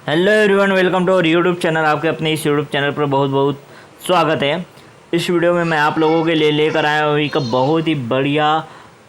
Hello everyone, welcome to our YouTube channel. आपके अपने इस यूट्यूब चैनल पर बहुत बहुत स्वागत है। इस वीडियो में मैं आप लोगों के लिए लेकर आया हूँ एक बहुत ही बढ़िया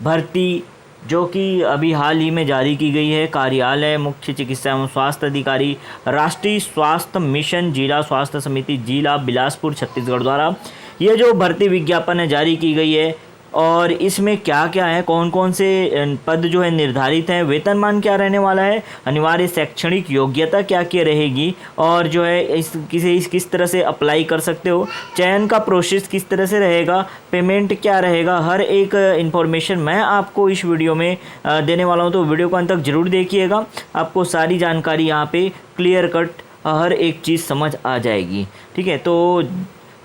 भर्ती जो कि अभी हाल ही में जारी की गई है। कार्यालय मुख्य चिकित्सा एवं स्वास्थ्य अधिकारी, राष्ट्रीय स्वास्थ्य मिशन, जिला स्वास्थ्य समिति, जिला बिलासपुर, छत्तीसगढ़ द्वारा ये जो भर्ती विज्ञापन है जारी की गई है। और इसमें क्या क्या है, कौन कौन से पद जो है निर्धारित हैं, वेतनमान क्या रहने वाला है, अनिवार्य शैक्षणिक योग्यता क्या क्या रहेगी, और जो है किस तरह से अप्लाई कर सकते हो, चयन का प्रोसेस किस तरह से रहेगा, पेमेंट क्या रहेगा, हर एक इन्फॉर्मेशन मैं आपको इस वीडियो में देने वाला हूँ। तो वीडियो को अंत तक जरूर देखिएगा, आपको सारी जानकारी यहाँ पे क्लियर कट हर एक चीज़ समझ आ जाएगी। ठीक है, तो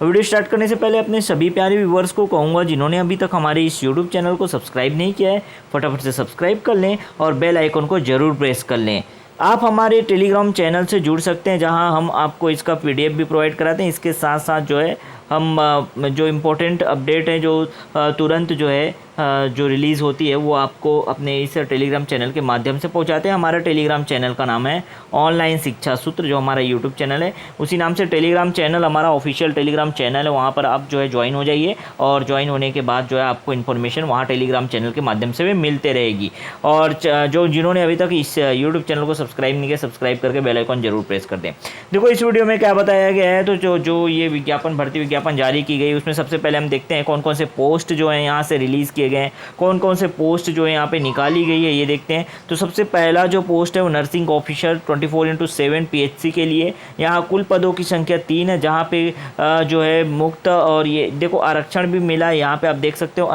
वीडियो स्टार्ट करने से पहले अपने सभी प्यारे व्यूवर्स को कहूँगा, जिन्होंने अभी तक हमारे इस यूट्यूब चैनल को सब्सक्राइब नहीं किया है, फटाफट से सब्सक्राइब कर लें और बेल आइकन को ज़रूर प्रेस कर लें। आप हमारे टेलीग्राम चैनल से जुड़ सकते हैं, जहां हम आपको इसका पीडीएफ भी प्रोवाइड कराते हैं। इसके साथ साथ जो है हम जो इम्पोर्टेंट अपडेट है, जो तुरंत जो है जो रिलीज़ होती है, वो आपको अपने इस टेलीग्राम चैनल के माध्यम से पहुंचाते हैं। हमारा टेलीग्राम चैनल का नाम है ऑनलाइन शिक्षा सूत्र, जो हमारा यूट्यूब चैनल है उसी नाम से टेलीग्राम चैनल हमारा ऑफिशियल टेलीग्राम चैनल है। वहाँ पर आप जो है ज्वाइन हो जाइए, और ज्वाइन होने के बाद जो है आपको इन्फॉर्मेशन वहाँ टेलीग्राम चैनल के माध्यम से भी मिलते रहेगी। और जो जिन्होंने अभी तक इस यूट्यूब चैनल को सब्सक्राइब नहीं किया, सब्सक्राइब करके बेल आइकन जरूर प्रेस कर दें। देखो इस वीडियो में क्या बताया गया है, तो जो ये विज्ञापन, भर्ती विज्ञापन जारी की गई, उसमें सबसे पहले हम देखते हैं कौन कौन से पोस्ट जो है यहाँ से रिलीज़ किए गए हैं, कौन कौन से पोस्ट जो है यहाँ पे निकाली गई है, ये देखते हैं। तो सबसे पहला जो पोस्ट है वो नर्सिंग ऑफिसर 24/7 पीएचसी के लिए। यहाँ कुल पदों की संख्या 3 है, जहाँ पे जो है मुक्त, और ये देखो आरक्षण भी मिला है। यहाँ पे आप देख सकते हो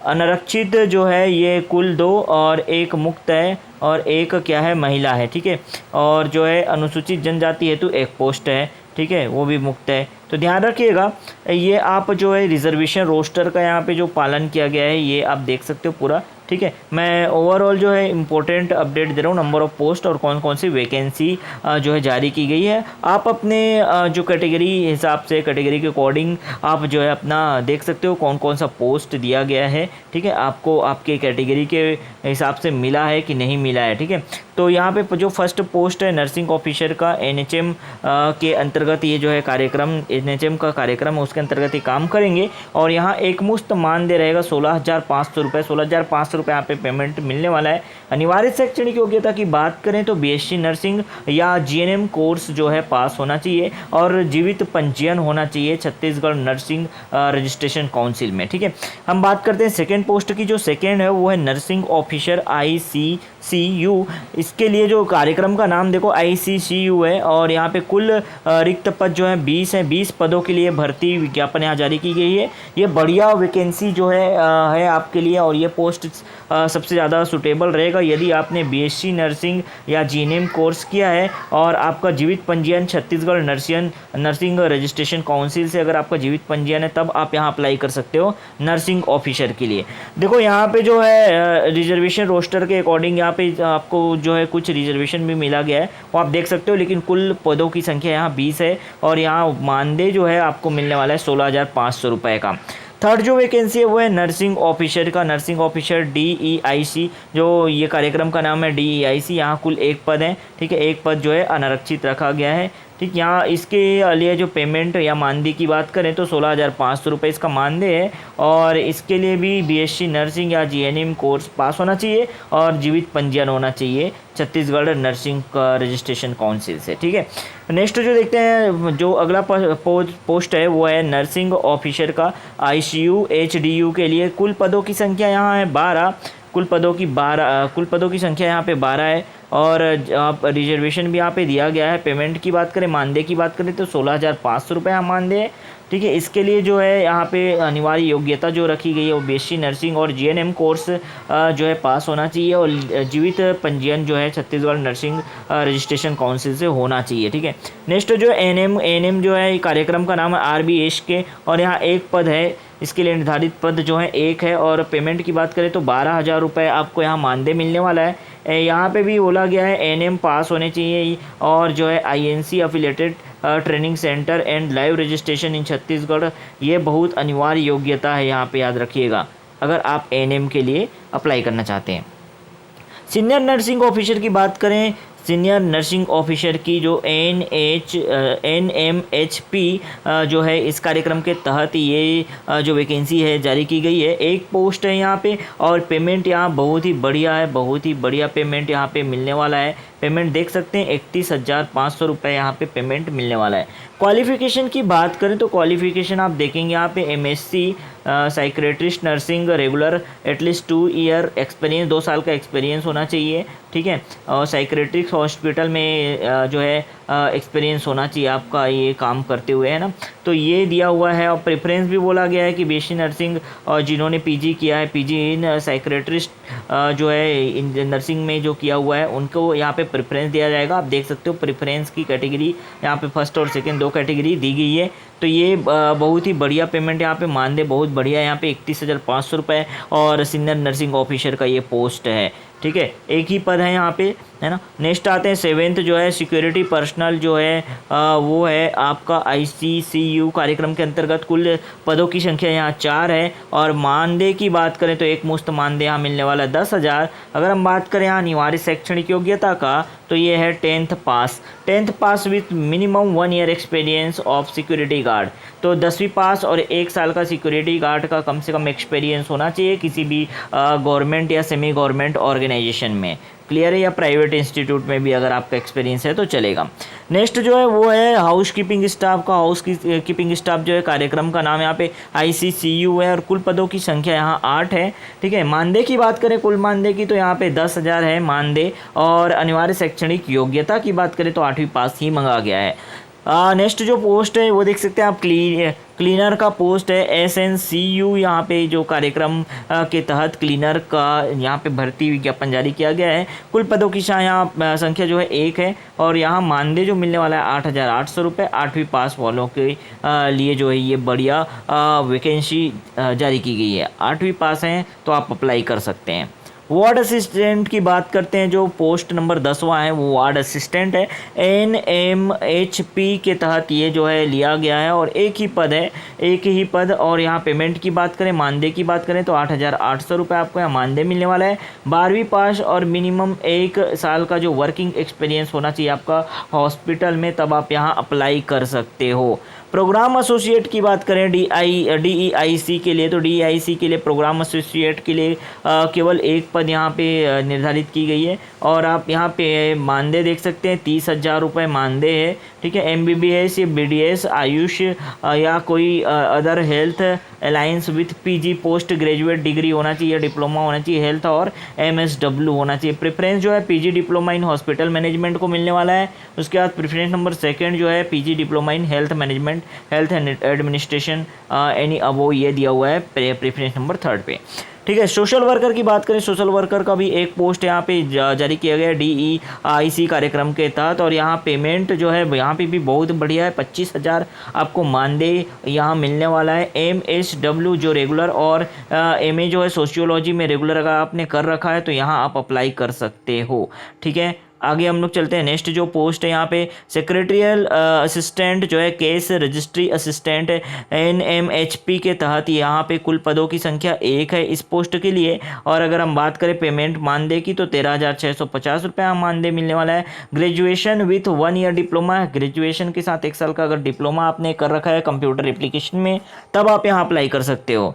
अनारक्षित जो है ये कुल 2 और 1 मुक्त है, और 1 क्या है, महिला है। ठीक है, और जो है अनुसूचित जनजाति हेतु 1 पोस्ट है, ठीक है, वो भी मुक्त है। तो ध्यान रखिएगा, ये आप जो है रिजर्वेशन रोस्टर का यहाँ पे जो पालन किया गया है, ये आप देख सकते हो पूरा। ठीक है, मैं ओवरऑल जो है इंपॉर्टेंट अपडेट दे रहा हूँ, नंबर ऑफ़ पोस्ट और कौन कौन सी वैकेंसी जो है जारी की गई है। आप अपने जो कैटेगरी हिसाब से, कैटेगरी के अकॉर्डिंग आप जो है अपना देख सकते हो कौन कौन सा पोस्ट दिया गया है। ठीक है, आपको आपके कैटेगरी के हिसाब से मिला है कि नहीं मिला है। ठीक है, तो यहाँ पे जो फर्स्ट पोस्ट है नर्सिंग ऑफिसर का, एनएचएम के अंतर्गत ये जो है कार्यक्रम, एनएचएम का कार्यक्रम है, उसके अंतर्गत ये काम करेंगे। और यहाँ एक मुश्त मानदेय रहेगा 16,500 रुपये, 16,500 रुपये यहाँ पे पेमेंट मिलने वाला है। अनिवार्य शैक्षणिक योग्यता की बात करें तो बीएससी नर्सिंग या जीएनएम कोर्स जो है पास होना चाहिए, और जीवित पंजीयन होना चाहिए छत्तीसगढ़ नर्सिंग रजिस्ट्रेशन काउंसिल में। ठीक है, हम बात करते हैं सेकेंड पोस्ट की। जो सेकेंड है वो है नर्सिंग ऑफिसर ICCU। इसके लिए जो कार्यक्रम का नाम देखो ICCU है, और यहाँ पे कुल रिक्त पद जो है 20 हैं। 20 पदों के लिए भर्ती विज्ञापन यहाँ जारी की गई है। ये बढ़िया वैकेंसी जो है आपके लिए, और ये पोस्ट सबसे ज़्यादा सुटेबल रहेगा यदि आपने बीएससी नर्सिंग या जीएनएम कोर्स किया है, और आपका जीवित पंजीयन छत्तीसगढ़ नर्सिंग रजिस्ट्रेशन काउंसिल से अगर आपका जीवित पंजीयन है, तब आप यहाँ अप्लाई कर सकते हो नर्सिंग ऑफिसर के लिए। देखो यहाँ पे जो है रिजर्वेशन रोस्टर के अकॉर्डिंग यहाँ पे आपको जो है कुछ रिजर्वेशन भी मिला गया है, वो आप देख सकते हो, लेकिन कुल पदों की संख्या यहाँ 20 है, और यहाँ मानदेय जो है आपको मिलने वाला है 16,500 रुपये का। थर्ड जो वैकेंसी है वो है नर्सिंग ऑफिसर का, नर्सिंग ऑफिसर DEIC, जो ये कार्यक्रम का नाम है DEIC। यहाँ कुल 1 पद है। ठीक है, 1 पद जो है अनारक्षित रखा गया है। ठीक, यहाँ इसके लिए जो पेमेंट या मानदेय की बात करें तो 16,500 रुपये इसका मानदेय है, और इसके लिए भी बीएससी नर्सिंग या जीएनएम कोर्स पास होना चाहिए, और जीवित पंजीयन होना चाहिए छत्तीसगढ़ नर्सिंग रजिस्ट्रेशन काउंसिल से। ठीक है, नेक्स्ट जो देखते हैं, जो अगला पोस्ट है वो है नर्सिंग ऑफिसर का ICU HDU के लिए। कुल पदों की संख्या यहाँ है 12। कुल पदों की संख्या यहाँ पे 12 है, और आप रिजर्वेशन भी यहाँ पे दिया गया है। पेमेंट की बात करें, मानदेय की बात करें तो 16,500 रुपये यहाँ मानदेय है। ठीक है, इसके लिए जो है यहाँ पे अनिवार्य योग्यता जो रखी गई है वो बीएससी नर्सिंग और जीएनएम कोर्स जो है पास होना चाहिए, और जीवित पंजीयन जो है छत्तीसगढ़ नर्सिंग रजिस्ट्रेशन काउंसिल से होना चाहिए। ठीक है, नेक्स्ट जो एनएम जो है कार्यक्रम का नाम है RBH के, और यहाँ 1 पद है। इसके लिए निर्धारित पद जो है 1 है, और पेमेंट की बात करें तो 12,000 रुपये आपको यहाँ मानदेय मिलने वाला है। यहाँ पे भी बोला गया है एनएम पास होने चाहिए, और जो है INC affiliated training centre and live registration in Chhattisgarh, ये बहुत अनिवार्य योग्यता है, यहाँ पे याद रखिएगा अगर आप एनएम के लिए अप्लाई करना चाहते हैं। सीनियर नर्सिंग ऑफिसर की बात करें सीनियर नर्सिंग ऑफिसर की जो NMHP जो है इस कार्यक्रम के तहत ये जो वैकेंसी है जारी की गई है। एक पोस्ट है यहाँ पे और पेमेंट यहाँ बहुत ही बढ़िया है, बहुत ही बढ़िया पेमेंट यहाँ पे मिलने वाला है। पेमेंट देख सकते हैं 31,500 रुपये यहाँ पे पेमेंट मिलने वाला है। क्वालिफ़िकेशन की बात करें तो क्वालिफ़िकेशन आप देखेंगे यहाँ पे MSc psychiatrist nursing regular at least 2 year experience, 2 साल का एक्सपीरियंस होना चाहिए, ठीक है। और साइक्रेटिस्ट हॉस्पिटल में जो है एक्सपीरियंस होना चाहिए आपका ये काम करते हुए, है ना। तो ये दिया हुआ है और प्रेफरेंस भी बोला गया है कि BSc नर्सिंग और जिन्होंने PG किया है, PG इन साइक्रेटिस्ट जो है इन नर्सिंग में जो किया हुआ है उनको यहाँ पे प्रेफरेंस दिया जाएगा। आप देख सकते हो प्रेफरेंस की कैटेगरी यहाँ पे फर्स्ट और सेकंड 2 कैटेगरी दी गई है। तो ये बहुत ही बढ़िया पेमेंट यहाँ पे मानदेय बहुत बढ़िया है यहाँ पे 31,500 रुपये और सीनियर नर्सिंग ऑफिसर का ये पोस्ट है, ठीक है। एक ही पद है यहाँ पे, है ना। नेक्स्ट आते हैं 7th जो है सिक्योरिटी पर्सनल जो है वो है आपका ICCU कार्यक्रम के अंतर्गत। कुल पदों की संख्या यहाँ 4 है और मानदेय की बात करें तो एक मुश्त मानदेय यहाँ मिलने वाला 10,000। अगर हम बात करें यहाँ अनिवार्य शैक्षणिक योग्यता का तो ये है 10th pass with minimum 1 year experience of security guard. तो 10वीं पास और 1 साल का सिक्योरिटी गार्ड का कम से कम एक्सपीरियंस होना चाहिए किसी भी गवर्नमेंट या सेमी गवर्नमेंट ऑर्गेनाइजेशन में। क्लियर है, या प्राइवेट इंस्टीट्यूट में भी अगर आपका एक्सपीरियंस है तो चलेगा। नेक्स्ट जो है वो है हाउस कीपिंग स्टाफ का। हाउस कीपिंग स्टाफ जो है कार्यक्रम का नाम यहाँ पे ICCU है और कुल पदों की संख्या यहाँ 8 है, ठीक है। मानदेय की बात करें कुल मानदेय की तो यहाँ पे 10,000 है मानदेय और अनिवार्य शैक्षणिक योग्यता की बात करें तो 8वीं पास ही मांगा गया है। नेक्स्ट जो पोस्ट है वो देख सकते हैं आप क्लीनर का पोस्ट है SNCU। यहाँ पे जो कार्यक्रम के तहत क्लीनर का यहाँ पे भर्ती विज्ञापन जारी किया गया है। कुल पदों की यहाँ संख्या जो है 1 है और यहाँ मानदेय जो मिलने वाला है 8,800 रुपये। 8वीं पास वालों के लिए जो है ये बढ़िया वैकेंसी जारी की गई है। 8वीं पास हैं तो आप अप्लाई कर सकते हैं। वार्ड असिस्टेंट की बात करते हैं, जो पोस्ट नंबर 10वां है वो वार्ड असिस्टेंट है। NMHP के तहत ये जो है लिया गया है और एक ही पद और यहाँ पेमेंट की बात करें, मानदेय की बात करें तो 8,800 रुपये आपको यहाँ मानदेय मिलने वाला है। 12वीं पास और मिनिमम 1 साल का जो वर्किंग एक्सपीरियंस होना चाहिए आपका हॉस्पिटल में, तब आप यहाँ अप्लाई कर सकते हो। प्रोग्राम एसोसिएट की बात करें DEIC के लिए तो DEIC के लिए प्रोग्राम एसोसिएट के लिए केवल एक पद यहाँ पे निर्धारित की गई है और आप यहाँ पे मानदेय देख सकते हैं 30,000 रुपये मानदेय है, ठीक है। MBBS या BDS आयुष या कोई other health alliance with PG post graduate degree होना चाहिए, डिप्लोमा होना चाहिए हेल्थ और MSW होना चाहिए। प्रेफरेंस जो है PG diploma in hospital management को मिलने वाला है। उसके बाद प्रेफरेंस नंबर 2 जो है PG diploma in health management, health administration एनी अबो ये दिया हुआ है प्रेफरेंस नंबर 3 पे, ठीक है। सोशल वर्कर की बात करें, सोशल वर्कर का भी एक पोस्ट यहाँ पे जारी किया गया है DEIC कार्यक्रम के तहत और यहाँ पेमेंट जो है यहाँ पे भी बहुत बढ़िया है। 25,000 आपको मानदेय यहाँ मिलने वाला है। MSW जो रेगुलर और MA जो है सोशियोलॉजी में रेगुलर अगर आपने कर रखा है तो यहाँ आप अप्लाई कर सकते हो, ठीक है। आगे हम लोग चलते हैं। नेक्स्ट जो पोस्ट है यहाँ पे सेक्रेटरियल असिस्टेंट जो है केस रजिस्ट्री असिस्टेंट NMHP के तहत यहाँ पे कुल पदों की संख्या 1 है इस पोस्ट के लिए और अगर हम बात करें पेमेंट मानदेय की तो 13,650 रुपये मानदेय मिलने वाला है। ग्रेजुएशन विथ 1 ईयर डिप्लोमा है, ग्रेजुएशन के साथ 1 साल का अगर डिप्लोमा आपने कर रखा है कंप्यूटर एप्लीकेशन में तब आप यहाँ अप्लाई कर सकते हो।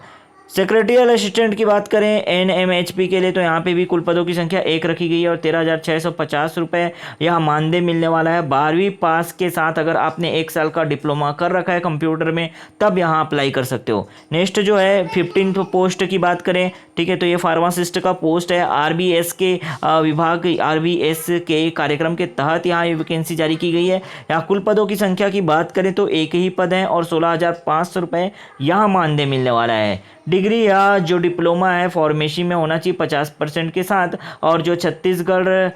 सेक्रेटरियल असिस्टेंट की बात करें NMHP के लिए तो यहाँ पे भी कुल पदों की संख्या 1 रखी गई है और 13,650 रुपये यहाँ मानदेय मिलने वाला है। 12वीं पास के साथ अगर आपने 1 साल का डिप्लोमा कर रखा है कंप्यूटर में तब यहाँ अप्लाई कर सकते हो। नेक्स्ट जो है 15th पोस्ट की बात करें, ठीक है, तो ये फार्मासिस्ट का पोस्ट है। RBS के विभाग RBS के कार्यक्रम के तहत यहाँ ये वैकेंसी जारी की गई है। यहाँ कुल पदों की संख्या की बात करें तो 1 ही पद है और 16,500 रुपये यहाँ मानदेय मिलने वाला है। डिग्री या जो डिप्लोमा है फार्मेसी में होना चाहिए 50% के साथ और जो छत्तीसगढ़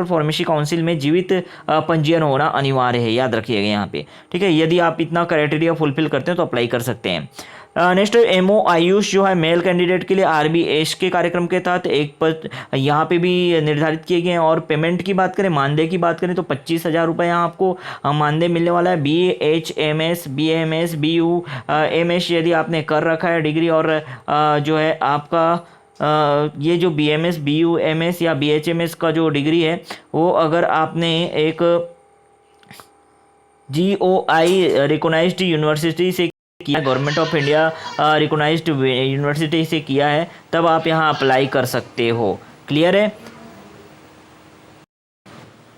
फार्मेसी काउंसिल में जीवित पंजीयन होना अनिवार्य है, याद रखिएगा यहाँ पे, ठीक है। यदि आप इतना क्राइटेरिया फुलफिल करते हैं तो अप्लाई कर सकते हैं। नेक्स्ट MO आयुष जो है मेल कैंडिडेट के लिए RBS के कार्यक्रम के तहत एक पद यहाँ पे भी निर्धारित किए गए हैं और पेमेंट की बात करें, मानदेय की बात करें तो 25,000 रुपये यहाँ आपको मानदेय मिलने वाला है। BHMS BAMS BU MS यदि आपने कर रखा है डिग्री और जो है आपका ये जो BMS BUMS या BHMS का जो डिग्री है वो अगर आपने एक GOI रिकोगनाइज्ड यूनिवर्सिटी से किया, government of India recognised university से किया है, तब आप यहाँ अप्लाई कर सकते हो। क्लियर है।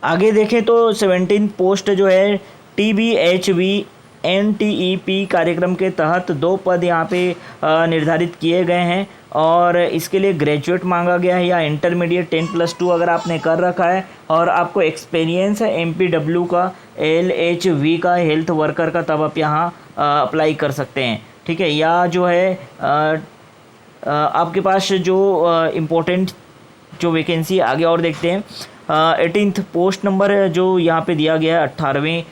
आगे देखें तो 17 पोस्ट जो है TBHV NTEP कार्यक्रम के तहत 2 पद यहाँ पे निर्धारित किए गए हैं और इसके लिए ग्रेजुएट मांगा गया है या इंटरमीडिएट 10+2 अगर आपने कर रखा है और आपको एक्सपीरियंस है MPW का, LHV का, हेल्थ वर्कर का, तब आप यहाँ अप्लाई कर सकते हैं। ठीक है। या जो है आपके पास जो इम्पोर्टेंट जो वैकेंसी आगे और देखते हैं 18th पोस्ट नंबर जो यहाँ पे दिया गया है 18वें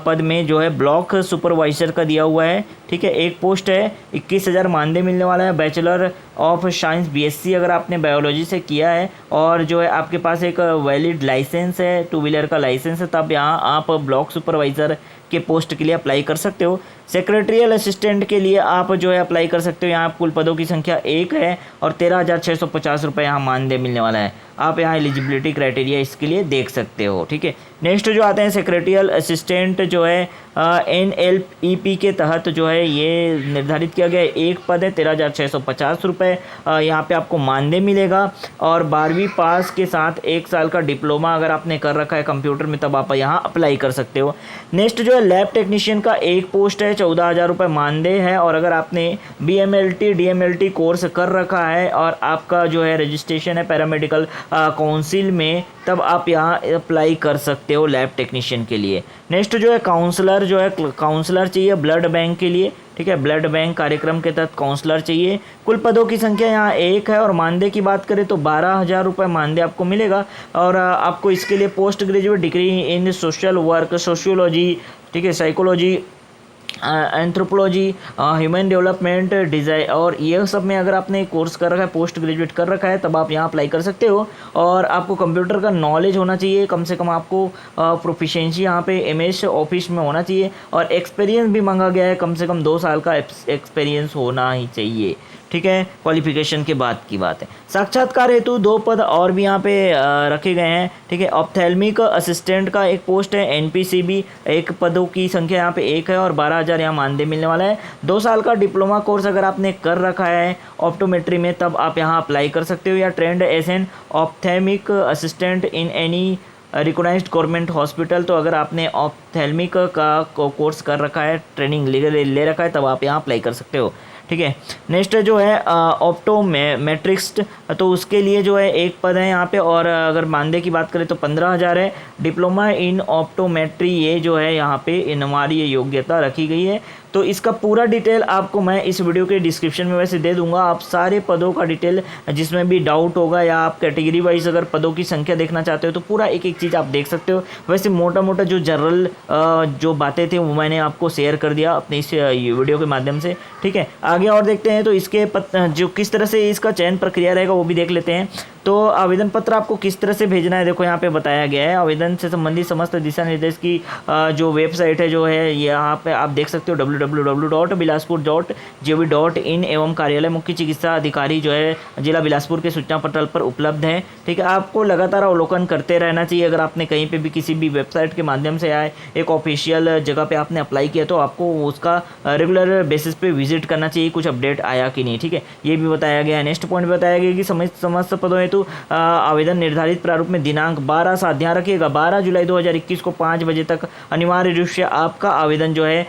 पद में जो है ब्लॉक सुपरवाइज़र का दिया हुआ है। ठीक है। एक पोस्ट है 21,000 मानदेय मिलने वाला है। बैचलर ऑफ साइंस BSc अगर आपने बायोलॉजी से किया है और जो है आपके पास एक वैलिड लाइसेंस है, 2 व्हीलर का लाइसेंस है, तब यहाँ आप ब्लॉक सुपरवाइज़र के पोस्ट के लिए अप्लाई कर सकते हो। सेक्रेटरियल असिस्टेंट के लिए आप जो है अप्लाई कर सकते हो। यहाँ कुल पदों की संख्या 1 है और 13,650 रुपये यहाँ मानदेय मिलने वाला है। आप यहाँ एलिजिबिलिटी क्राइटेरिया इसके लिए देख सकते हो। ठीक है। नेक्स्ट जो आते हैं सेक्रेटरियल असिस्टेंट जो है NLEP के तहत जो है ये निर्धारित किया गया है। एक पद है 13,650 रुपये यहाँ पे आपको मानदेय मिलेगा और 12वीं पास के साथ 1 साल का डिप्लोमा अगर आपने कर रखा है कंप्यूटर में, तब आप यहाँ अप्लाई कर सकते हो। नेक्स्ट जो है लैब टेक्नीशियन का एक पोस्ट है, 14,000 रुपये मानदेय है और अगर आपने BMLT DMLT कोर्स कर रखा है और आपका जो है रजिस्ट्रेशन है पैरामेडिकल काउंसिल में, तब आप यहाँ अप्लाई कर सकते हो लैब टेक्नीशियन के लिए। नेक्स्ट जो है काउंसलर जो है, काउंसलर चाहिए ब्लड बैंक के लिए। ठीक है। ब्लड बैंक कार्यक्रम के तहत काउंसलर चाहिए। कुल पदों की संख्या यहाँ 1 है और मानदेय की बात करें तो 12,000 रुपये मानदेय आपको मिलेगा और आपको इसके लिए post graduate degree in social work, sociology, ठीक है, psychology, anthropology, human development, design और ये सब में अगर आपने कोर्स कर रखा है, पोस्ट ग्रेजुएट कर रखा है, तब आप यहाँ अप्लाई कर सकते हो। और आपको कंप्यूटर का नॉलेज होना चाहिए, कम से कम आपको प्रोफिशिएंसी यहाँ पे MS ऑफिस में होना चाहिए और एक्सपीरियंस भी मांगा गया है, कम से कम 2 साल का एक्सपीरियंस होना ही चाहिए। ठीक है। क्वालिफिकेशन के बाद की बात है। साक्षात्कार हेतु 2 पद और भी यहाँ पे रखे गए हैं। ठीक है। ऑप्थेल्मिक असिस्टेंट का एक पोस्ट है NPCB, एक पदों की संख्या यहाँ पे 1 है और 12,000 यहाँ मानदेय मिलने वाला है। 2 साल का डिप्लोमा कोर्स अगर आपने कर रखा है ऑप्टोमेट्री में, तब आप यहाँ अप्लाई कर सकते हो। या trained as an ophthalmic assistant in any recognised government hospital, तो अगर आपने ऑप्थेल्मिक का कोर्स कर रखा है, ट्रेनिंग ले रखा है, तब आप यहाँ अप्लाई कर सकते हो। ठीक है। नेक्स्ट जो है ऑप्टोमेट्रिस्ट, तो उसके लिए जो है एक पद है यहाँ पे और अगर मानदेय की बात करें तो 15,000 है। डिप्लोमा इन ऑप्टोमेट्री ये जो है यहाँ पे अनिवार्य योग्यता रखी गई है। तो इसका पूरा डिटेल आपको मैं इस वीडियो के डिस्क्रिप्शन में वैसे दे दूंगा। आप सारे पदों का डिटेल जिसमें भी डाउट होगा या आप कैटेगरी वाइज अगर पदों की संख्या देखना चाहते हो तो पूरा एक एक चीज़ आप देख सकते हो। वैसे मोटा मोटा जो जनरल जो बातें थी वो मैंने आपको शेयर कर दिया अपने इस वीडियो के माध्यम से। ठीक है। आगे और देखते हैं तो इसके जो किस तरह से इसका चयन प्रक्रिया रहेगा वो भी देख लेते हैं। तो आवेदन पत्र आपको किस तरह से भेजना है, देखो यहाँ पे बताया गया है। आवेदन से संबंधित समस्त दिशा निर्देश की जो वेबसाइट है जो है यहाँ पे आप देख सकते हो www.bilaspur.gov.in एवं कार्यालय मुख्य चिकित्सा अधिकारी जो है जिला बिलासपुर के सूचना पटल पर उपलब्ध है। ठीक है। आपको लगातार अवलोकन करते रहना चाहिए। अगर आपने कहीं पे भी किसी भी वेबसाइट के माध्यम से आए एक ऑफिशियल जगह पे आपने अप्लाई किया तो आपको उसका रेगुलर बेसिस पे विजिट करना चाहिए, कुछ अपडेट आया कि नहीं। ठीक है। ये भी बताया गया है। नेक्स्ट पॉइंट बताया गया कि समस्त पदों हेतु आवेदन निर्धारित प्रारूप में दिनांक 12 साथ ध्यान रखिएगा 12 जुलाई 2021 को 5 बजे तक अनिवार्य रूप से आपका आवेदन जो है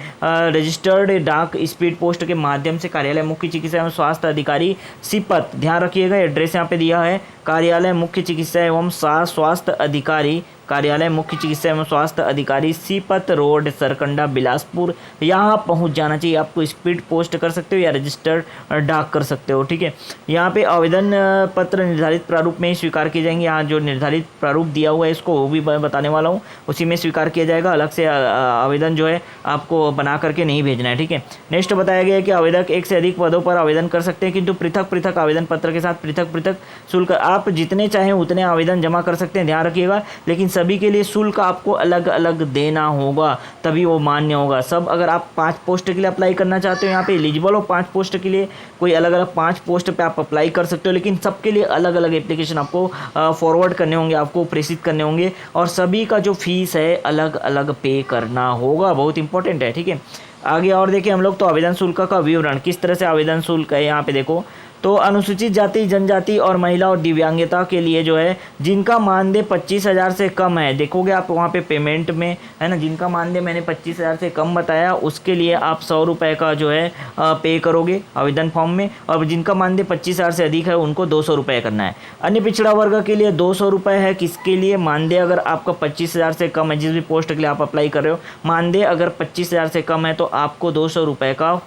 रजिस्टर्ड डाक स्पीड पोस्ट के माध्यम से कार्यालय मुख्य चिकित्सा एवं स्वास्थ्य अधिकारी सीपत, ध्यान रखिएगा एड्रेस यहाँ पे दिया है, कार्यालय मुख्य चिकित्सा एवं स्वास्थ्य अधिकारी, कार्यालय मुख्य चिकित्सा एवं स्वास्थ्य अधिकारी सीपत रोड सरकंडा बिलासपुर, यहाँ पहुँच जाना चाहिए। आपको स्पीड पोस्ट कर सकते हो या रजिस्टर्ड डाक कर सकते हो। ठीक है। यहाँ पे आवेदन पत्र निर्धारित प्रारूप में स्वीकार किए जाएंगे। यहाँ जो निर्धारित प्रारूप दिया हुआ है इसको वो भी बताने वाला हूँ, उसी में स्वीकार किया जाएगा। अलग से आवेदन जो है आपको बना करके नहीं भेजना है। ठीक है। नेक्स्ट बताया गया है कि आवेदक एक से अधिक पदों पर आवेदन कर सकते हैं, किंतु पृथक पृथक आवेदन पत्र के साथ पृथक पृथक शुल्क, आप जितने चाहें उतने आवेदन जमा कर सकते हैं, ध्यान रखिएगा। लेकिन सभी के लिए शुल्क आपको अलग अलग देना होगा, तभी वो मान्य होगा। सब अगर आप 5 पोस्ट के लिए अप्लाई करना चाहते हो, यहाँ पे एलिजिबल हो 5 पोस्ट के लिए, कोई अलग अलग 5 पोस्ट पे आप अप्लाई कर सकते हो, लेकिन सबके लिए अलग अलग एप्लीकेशन आपको फॉरवर्ड करने होंगे, आपको प्रेषित करने होंगे, और सभी का जो फीस है अलग अलग पे करना होगा। बहुत इंपॉर्टेंट है, ठीक है। आगे और देखिए हम लोग तो आवेदन शुल्क का विवरण, किस तरह से आवेदन शुल्क है यहाँ पे देखो। तो अनुसूचित जाति, जनजाति और महिला और दिव्यांगता के लिए जो है, जिनका मानदेय 25,000 से कम है, देखोगे आप वहाँ पे पेमेंट में है ना, जिनका मानदेय मैंने 25,000 से कम बताया, उसके लिए आप 100 रुपये का जो है पे करोगे आवेदन फॉर्म में, और जिनका मानदेय 25,000 से अधिक है उनको 200 रुपये करना है। अन्य पिछड़ा वर्ग के लिए 200 रुपये है। किसके लिए? मानदेय अगर आपका 25,000 से कम है, जिस भी पोस्ट के लिए आप अप्लाई कर रहे हो, मानदेय अगर 25,000 से कम है तो आपको 200 रुपये का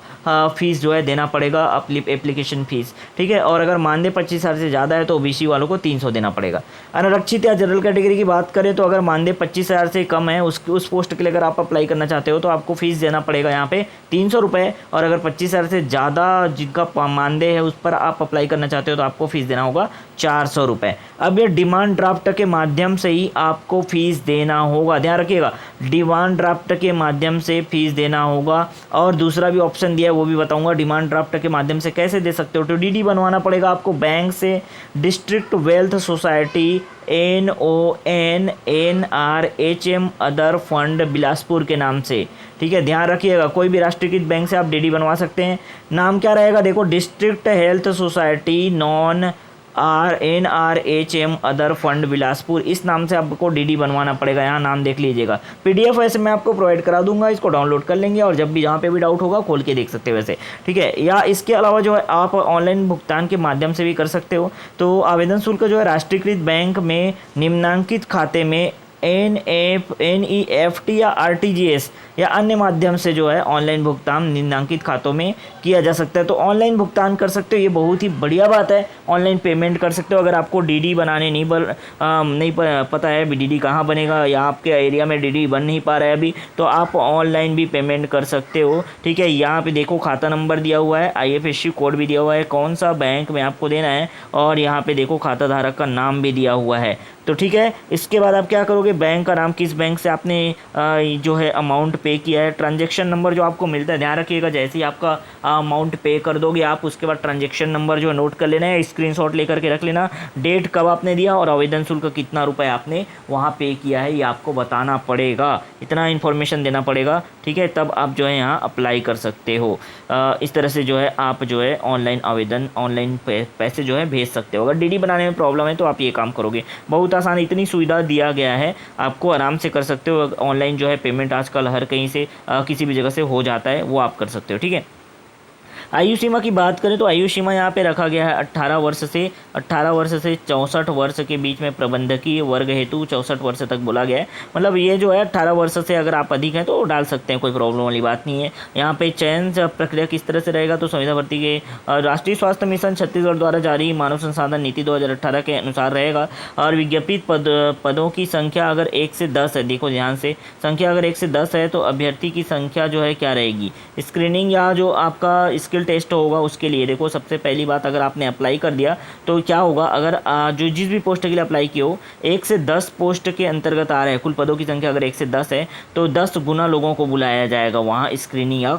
फीस जो है देना पड़ेगा, एप्लीकेशन फ़ीस, ठीक है। और अगर मानदेय 25,000 से ज़्यादा है तो ओबीसी वालों को 300 देना पड़ेगा। अनारक्षित या जनरल कैटेगरी की बात करें तो अगर मानदेय 25,000 से कम है, उस पोस्ट के लिए अगर आप अप्लाई करना चाहते हो तो आपको फ़ीस देना पड़ेगा यहाँ पे 300 रुपये, और अगर 25,000 से ज़्यादा जिनका मानदेय है उस पर आप अप्लाई करना चाहते हो तो आपको फ़ीस देना होगा 400 रुपये। अब ये डिमांड ड्राफ्ट के माध्यम से ही आपको फ़ीस देना होगा, ध्यान रखिएगा, डिमांड ड्राफ्ट के माध्यम से फ़ीस देना होगा। और दूसरा भी ऑप्शन दिया है वो भी बताऊंगा, डिमांड ड्राफ्ट के माध्यम से कैसे दे सकते हो। तो डीडी बनवाना पड़ेगा आपको बैंक से, district wealth society NONNRHM other fund Bilaspur के नाम से, ठीक है। ध्यान रखिएगा, कोई भी राष्ट्रीयकृत बैंक से आप डीडी बनवा सकते हैं। नाम क्या रहेगा देखो, district health society NRHM other fund Bilaspur, इस नाम से आपको डीडी बनवाना पड़ेगा। यहाँ नाम देख लीजिएगा। PDF वैसे मैं आपको प्रोवाइड करा दूंगा, इसको डाउनलोड कर लेंगे और जब भी जहाँ पे भी डाउट होगा खोल के देख सकते हैं वैसे, ठीक है। या इसके अलावा जो है आप ऑनलाइन भुगतान के माध्यम से भी कर सकते हो। तो आवेदन शुल्क जो है राष्ट्रीयकृत बैंक में निम्नांकित खाते में NEFT या RTGS या अन्य माध्यम से जो है ऑनलाइन भुगतान निम्नांकित खातों में किया जा सकता है। तो ऑनलाइन भुगतान कर सकते हो, ये बहुत ही बढ़िया बात है। ऑनलाइन पेमेंट कर सकते हो। अगर आपको डीडी बनाने नहीं पता है डीडी कहाँ बनेगा, या आपके एरिया में डीडी बन नहीं पा रहा है अभी, तो आप ऑनलाइन भी पेमेंट कर सकते हो, ठीक है। यहाँ पे देखो खाता नंबर दिया हुआ है, IFSC कोड भी दिया हुआ है, कौन सा बैंक में आपको देना है, और यहाँ पे देखो खाता धारक का नाम भी दिया हुआ है। तो ठीक है, इसके बाद आप क्या करोगे, बैंक का नाम, किस बैंक से आपने जो है अमाउंट पे किया है, ट्रांजैक्शन नंबर जो आपको मिलता है, ध्यान रखिएगा, जैसे ही आपका अमाउंट पे कर दोगे आप, उसके बाद ट्रांजैक्शन नंबर जो है नोट कर लेना है, स्क्रीनशॉट लेकर के रख लेना, डेट कब आपने दिया और आवेदन शुल्क कितना रुपए आपने वहाँ पे किया है, ये आपको बताना पड़ेगा, इतना इन्फॉर्मेशन देना पड़ेगा, ठीक है। तब आप जो है यहाँ अप्लाई कर सकते हो। इस तरह से जो है आप जो है ऑनलाइन आवेदन, ऑनलाइन पैसे जो है भेज सकते हो। अगर डीडी बनाने में प्रॉब्लम है तो आप ये काम करोगे, बहुत आसान, इतनी सुविधा दिया गया है, आपको आराम से कर सकते हो। ऑनलाइन जो है पेमेंट आजकल हर कहीं से किसी भी जगह से हो जाता है, वो आप कर सकते हो, ठीक है। आयु सीमा की बात करें तो आयु सीमा यहाँ पे रखा गया है 18 वर्ष से 64 वर्ष के बीच में प्रबंधकीय वर्ग हेतु 64 वर्ष तक बोला गया है। मतलब ये जो है 18 वर्ष से अगर आप अधिक हैं तो डाल सकते हैं, कोई प्रॉब्लम वाली बात नहीं है। यहाँ पे चयन प्रक्रिया किस तरह से रहेगा, तो संविदा भर्ती के राष्ट्रीय स्वास्थ्य मिशन छत्तीसगढ़ द्वारा जारी मानव संसाधन नीति 2018 के अनुसार रहेगा। और विज्ञापित पदों की संख्या अगर 1 से 10 है, देखो ध्यान से, संख्या अगर 1 से 10 है तो अभ्यर्थी की संख्या जो है क्या रहेगी, स्क्रीनिंग या जो आपका स्किल टेस्ट होगा उसके लिए। देखो सबसे पहली बात, अगर आपने अप्लाई कर दिया तो क्या होगा, अगर जो जिस भी पोस्ट के लिए अप्लाई किया हो 1 से 10 पोस्ट के अंतर्गत आ रहा है, कुल पदों की संख्या अगर 1 से 10 है तो 10 गुना लोगों को बुलाया जाएगा वहाँ स्क्रीनिंग या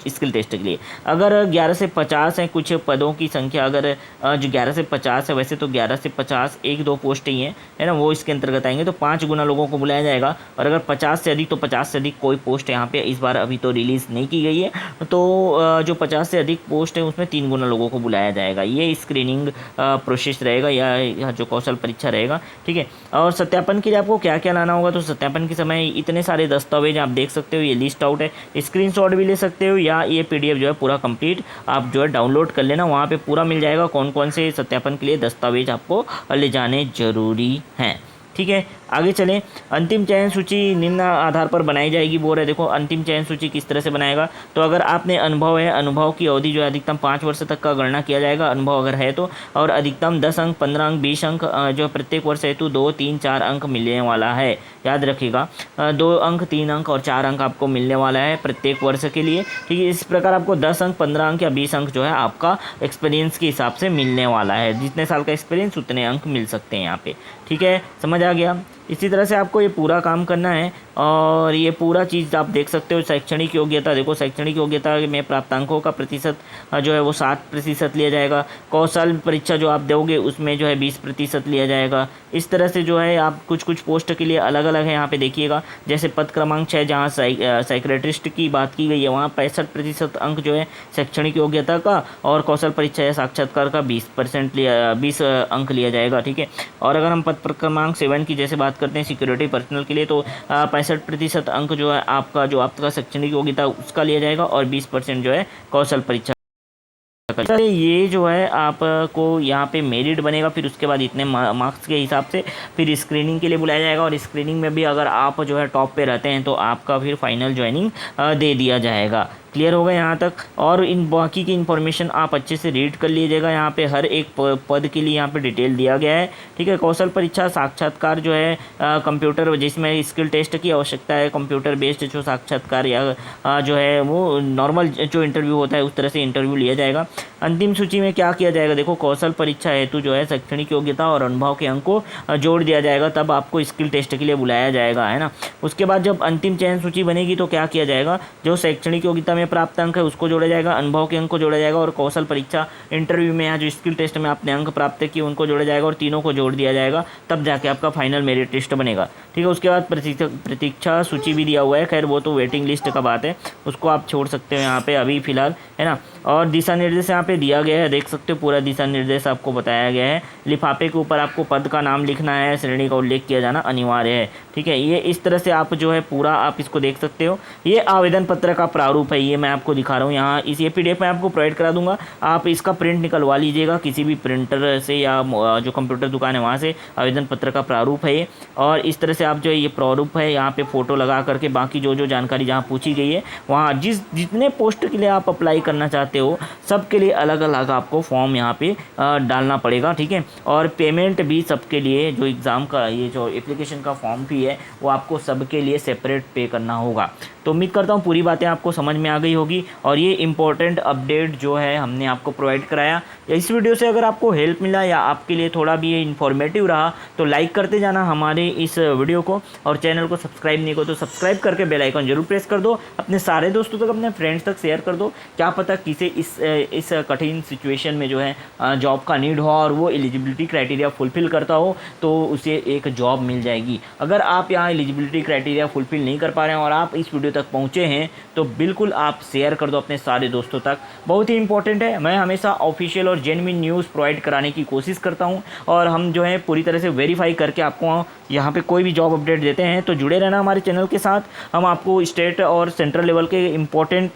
स्किल टेस्ट के लिए। अगर 11 से 50 है कुछ पदों की संख्या, अगर जो 11 से 50 है, वैसे तो 11 से 50 1-2 पोस्ट ही है ना, वो इसके अंतर्गत आएंगे, तो 5 गुना लोगों को बुलाया जाएगा। और अगर 50 से अधिक, तो 50 से अधिक कोई पोस्ट यहाँ पे इस बार अभी तो रिलीज़ नहीं की गई है, तो जो 50 से अधिक पोस्ट है उसमें 3 गुना लोगों को बुलाया जाएगा। ये स्क्रीनिंग प्रोसेस रहेगा या जो कौशल परीक्षा रहेगा, ठीक है। और सत्यापन के लिए आपको क्या क्या लाना होगा, तो सत्यापन के समय इतने सारे दस्तावेज आप देख सकते हो, ये लिस्ट आउट है, स्क्रीनशॉट भी ले सकते हो, या ये PDF जो है पूरा कंप्लीट आप जो है डाउनलोड कर लेना, वहाँ पे पूरा मिल जाएगा कौन कौन से सत्यापन के लिए दस्तावेज आपको ले जाने जरूरी हैं, ठीक है। आगे चलें, अंतिम चयन सूची निम्न आधार पर बनाई जाएगी, बोल रहे। देखो अंतिम चयन सूची किस तरह से बनाएगा, तो अगर आपने अनुभव है, अनुभव की अवधि जो है अधिकतम 5 वर्ष तक का गणना किया जाएगा, अनुभव अगर है तो, और अधिकतम 10 अंक, 15 अंक, 20 अंक जो प्रत्येक वर्ष हेतु 2, 3, 4 अंक मिलने वाला है, याद रखिएगा, 2 अंक, 3 अंक और 4 अंक आपको मिलने वाला है प्रत्येक वर्ष के लिए, ठीक है। इस प्रकार आपको 10 अंक, 15 अंक या 20 अंक जो है आपका एक्सपीरियंस के हिसाब से मिलने वाला है, जितने साल का एक्सपीरियंस उतने अंक मिल सकते हैं यहाँ पे, ठीक है, समझ आ गया। इसी तरह से आपको ये पूरा काम करना है और ये पूरा चीज़ आप देख सकते हो। शैक्षणिक योग्यता देखो, शैक्षणिक योग्यता में प्राप्तांकों का प्रतिशत जो है वो 7% लिया जाएगा। कौशल परीक्षा जो आप दोगे उसमें जो है 20% लिया जाएगा। इस तरह से जो है आप कुछ पोस्ट के लिए अलग अलग है यहाँ पे देखिएगा। जैसे पद क्रमांक 6 जहाँ साइक्रेटिस्ट की बात की गई है वहाँ 65% अंक जो है शैक्षणिक योग्यता का, और कौशल परीक्षा या साक्षात्कार का 20 अंक लिया जाएगा। ठीक है। और अगर हम पद क्रमांक 7 की जैसे बात करते हैं सिक्योरिटी पर्सनल के लिए, तो 65% अंक जो है आपका शैक्षणिक योग्यता उसका लिया जाएगा, और 20% जो है कौशल परीक्षा। ये जो है आपको यहाँ पे मेरिट बनेगा, फिर उसके बाद इतने मार्क्स के हिसाब से फिर स्क्रीनिंग के लिए बुलाया जाएगा, और स्क्रीनिंग में भी अगर आप जो है टॉप पे रहते हैं तो आपका फिर फाइनल ज्वाइनिंग दे दिया जाएगा। क्लियर होगा यहाँ तक। और इन बाकी की इन्फॉर्मेशन आप अच्छे से रीड कर लीजिएगा। यहाँ पे हर एक पद के लिए यहाँ पे डिटेल दिया गया है। ठीक है। कौशल परीक्षा साक्षात्कार जो है कंप्यूटर, जिसमें स्किल टेस्ट की आवश्यकता है, कंप्यूटर बेस्ड जो साक्षात्कार या जो है वो नॉर्मल जो इंटरव्यू होता है उस तरह से इंटरव्यू लिया जाएगा। अंतिम सूची में क्या किया जाएगा, देखो कौशल परीक्षा हेतु जो है शैक्षणिक योग्यता और अनुभव के अंक को जोड़ दिया जाएगा, तब आपको स्किल टेस्ट के लिए बुलाया जाएगा, है ना। उसके बाद जब अंतिम चयन सूची बनेगी तो क्या किया जाएगा, जो शैक्षणिक योग्यता में प्राप्त अंक है उसको जोड़ा जाएगा, अनुभव के अंक को जोड़ा जाएगा, और कौशल परीक्षा इंटरव्यू में या जो स्किल टेस्ट में आपने अंक प्राप्त किए उनको जोड़ा जाएगा, और तीनों को जोड़ दिया जाएगा, तब जाके आपका फाइनल मेरिट लिस्ट बनेगा। ठीक है। उसके बाद प्रतीक्षा सूची भी दिया हुआ है, खैर वो तो वेटिंग लिस्ट का बात है, उसको आप छोड़ सकते हो यहाँ पे अभी फिलहाल, है ना। और दिशा निर्देश यहाँ पे दिया गया है, देख सकते हो पूरा दिशा निर्देश आपको बताया गया है। लिफाफे के ऊपर आपको पद का नाम लिखना है, श्रेणी का उल्लेख किया जाना अनिवार्य है। ठीक है। ये इस तरह से आप जो है पूरा आप इसको देख सकते हो। ये आवेदन पत्र का प्रारूप है, ये मैं आपको दिखा रहा हूँ यहाँ। इस ये PDF में आपको प्रोवाइड करा दूंगा, आप इसका प्रिंट निकलवा लीजिएगा किसी भी प्रिंटर से या जो कंप्यूटर दुकान है वहाँ से। आवेदन पत्र का प्रारूप है ये, और इस तरह से आप जो है ये प्रारूप है यहाँ पे फ़ोटो लगा करके बाकी जो जानकारी जहाँ पूछी गई है वहाँ जितने पोस्ट के लिए आप अप्लाई करना चाहते हो सबके लिए अलग अलग आपको फॉर्म यहाँ पे डालना पड़ेगा। ठीक है। और पेमेंट भी सबके लिए, जो एग्ज़ाम का ये जो एप्लीकेशन का फॉर्म भी है वो आपको सबके लिए सेपरेट पे करना होगा। तो उम्मीद करता हूँ पूरी बातें आपको समझ में आ गई होगी, और ये इंपॉर्टेंट अपडेट जो है हमने आपको प्रोवाइड कराया। इस वीडियो से अगर आपको हेल्प मिला या आपके लिए थोड़ा भी ये इन्फॉर्मेटिव रहा तो लाइक करते जाना हमारे इस वीडियो को, और चैनल को सब्सक्राइब नहीं को तो सब्सक्राइब करके बेल आइकन जरूर प्रेस कर दो। अपने सारे दोस्तों तक, अपने फ्रेंड्स तक शेयर कर दो, क्या पता किसे इस कठिन सिचुएशन में जो है जॉब का नीड हो और वो एलिजिबिलिटी क्राइटेरिया फुलफ़िल करता हो तो उसे एक जॉब मिल जाएगी। अगर आप यहाँ एलिजिबिलिटी क्राइटेरिया फुलफ़िल नहीं कर पा रहे हैं और आप इस वीडियो तक पहुँचे हैं तो बिल्कुल आप शेयर कर दो अपने सारे दोस्तों तक, बहुत ही इंपॉर्टेंट है। मैं हमेशा ऑफिशियल और जेन्युइन न्यूज़ प्रोवाइड कराने की कोशिश करता हूँ, और हम जो है पूरी तरह से वेरीफाई करके आपको यहाँ पे कोई भी जॉब अपडेट देते हैं। तो जुड़े रहना हमारे चैनल के साथ। हम आपको स्टेट और सेंट्रल लेवल के इम्पोर्टेंट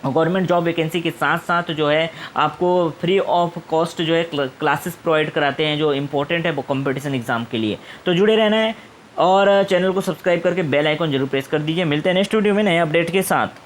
गवर्नमेंट जॉब वैकेंसी के साथ साथ जो है आपको फ्री ऑफ कॉस्ट जो है क्लासेस प्रोवाइड कराते हैं जो इम्पोर्टेंट है वो कंपटीशन एग्ज़ाम के लिए। तो जुड़े रहना है, और चैनल को सब्सक्राइब करके बेल आइकन जरूर प्रेस कर दीजिए। मिलते हैं नेक्स्ट वीडियो में नए अपडेट के साथ।